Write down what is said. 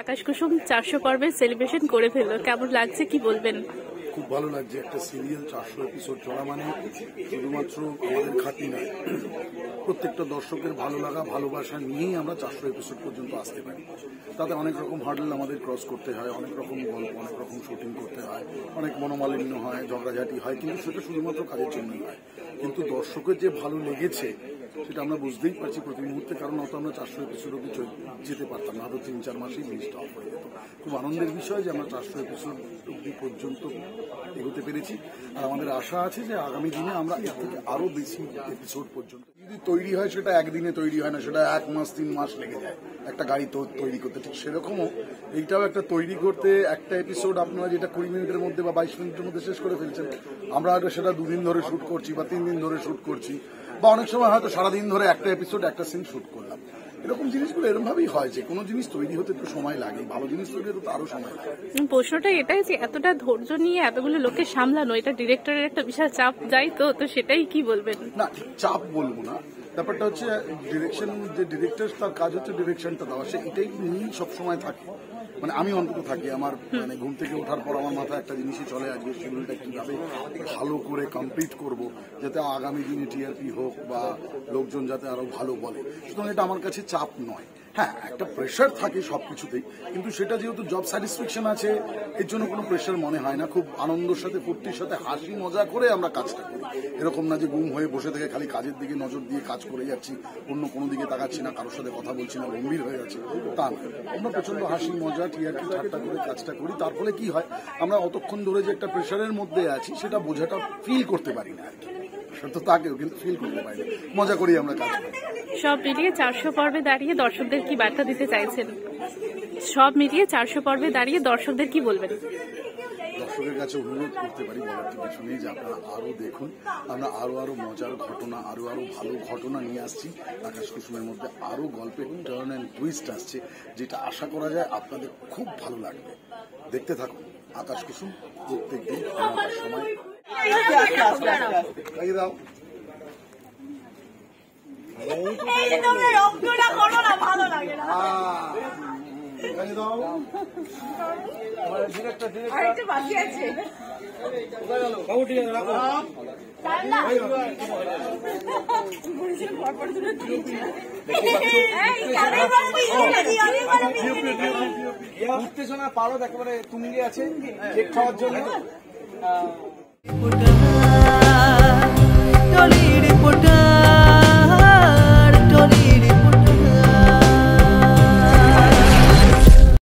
আকাশ কুসুম 400 পর্বের সেলিব্রেশন করে ফেললো, কেমন লাগছে কি বলবেন? খুব ভালো লাগছে। একটা সিরিয়াল 400 এপিসোড চলা মানে শুধুমাত্র আমাদের খাটি নয়, প্রত্যেকটা দর্শকের ভালো লাগা ভালোবাসা নিয়েই আমরা 400 এপিসোড পর্যন্ত আসতে পারি। তাতে অনেক রকম হার্ডেল আমাদের ক্রস করতে হয়, অনেক রকম গল্প, অনেক রকম শুটিং করতে হয়, অনেক মনোমালিন্য হয়, ঝগড়াঝাটি হয়, কিন্তু সেটা শুধুমাত্র কাজের জন্যই হয়। কিন্তু দর্শকের যে ভালো লেগেছে সেটা আমরা বুঝতেই পারছি প্রতি মুহূর্তে, কারণ অত আমরা 400 এপিসোড অব্দি যেতে পারতাম না, আরো 3-4 মাসেই জিনিসটা অফ হয়ে যেত। খুব আনন্দের বিষয় যে আমরা 400 এপিসোড অব্দি পর্যন্ত এগোতে পেরেছি, আর আমাদের আশা আছে যে আগামী দিনে আমরা এর থেকে আরো বেশি এপিসোড পর্যন্ত যদি তৈরি হয়, সেটা একদিনে তৈরি হয় না, সেটা 1 মাস 3 মাস লেগে যায় একটা গাড়ি তৈরি করতে। ঠিক সেরকমও এইটাও একটা তৈরি করতে একটা এপিসোড আপনারা যেটা 20 মিনিটের মধ্যে বা 22 মিনিটের মধ্যে শেষ করে ফেলছেন, আমরা হয়তো সেটা 2 দিন ধরে শুট করছি বা 3 দিন ধরে শুট করছি, বা অনেক সময় হয়তো সারাদিন ধরে একটা এপিসোড একটা সিন শুট করলাম। এরকম জিনিসগুলো এরকম ভাবেই হয় যে কোনো জিনিস তৈরি হতে একটু সময় লাগে, ভালো জিনিস তৈরি হতে আরো সময় লাগে। প্রশ্নটা এটাই যে এতটা ধৈর্য নিয়ে এতগুলো লোককে সামলানো, এটা ডিরেক্টরের একটা বিশাল চাপ যায়, তো সেটাই কি বলবেন? না, চাপ বলবো না, ব্যাপারটা হচ্ছে ডিরেকশন, যে ডিরেক্টর তার কাজ হচ্ছে ডিরেকশনটা দেওয়া, সে এটাই নিয়েই সবসময় থাকে। মানে আমি অন্তত থাকি, আমার মানে ঘুম থেকে ওঠার পর আমার মাথায় একটা জিনিসই চলে, আজকে শিডিউলটা কিভাবে ভালো করে কমপ্লিট করব যাতে আগামী দিনে টিআরপি হোক বা লোকজন যাতে আরো ভালো বলে। সুতরাং এটা আমার কাছে চাপ নয়। হ্যাঁ, একটা প্রেশার থাকে সবকিছুতেই, কিন্তু সেটা যেহেতু জব স্যাটিসফ্যাকশন আছে, এর জন্য কোনো প্রেশার মনে হয় না। খুব আনন্দের সাথে, ফুর্তির সাথে, হাসি মজা করে আমরা কাজটা করি। এরকম না যে গুম হয়ে বসে থেকে খালি কাজের দিকে নজর দিয়ে কাজ করে যাচ্ছি, অন্য কোনো দিকে তাকাচ্ছি না, কারোর সাথে কথা বলছি না, গম্ভীর হয়ে যাচ্ছে, তা না। আমরা প্রচন্ড হাসি মজা টিআরপি ঠাট্টা করে কাজটা করি। তার ফলে কি হয়, আমরা অতক্ষণ ধরে যে একটা প্রেশারের মধ্যে আছি সেটা বোঝাটা ফিল করতে পারি না আর কি। সেটা তাকেও কিন্তু ফিল করতে পারি না, মজা করি আমরা কাজ করি। সব মিলিয়ে 400 পর্বে দাঁড়িয়ে দর্শকদের কি বার্তা দিতে চাইছেন? সব মিলিয়ে 400 পর্বে দাঁড়িয়ে দর্শকদের কি বলবেন? দর্শকের কাছে অনুরোধ করতে পারি, বলার তো কিছু নেই, যে আপনারা আরো দেখুন, আমরা আরো মজার ঘটনা, আরো ভালো ঘটনা নিয়ে আসছি। আকাশ কুসুমের মধ্যে আরো গল্পের টার্ন অ্যান্ড টুইস্ট আসছে, যেটা আশা করা যায় আপনাদের খুব ভালো লাগবে। দেখতে থাকুন আকাশ কুসুম, প্রত্যেকদিন সময়। দাও উত্তেজনা পারো একেবারে তুঙ্গে আছে কেক খাওয়ার জন্য।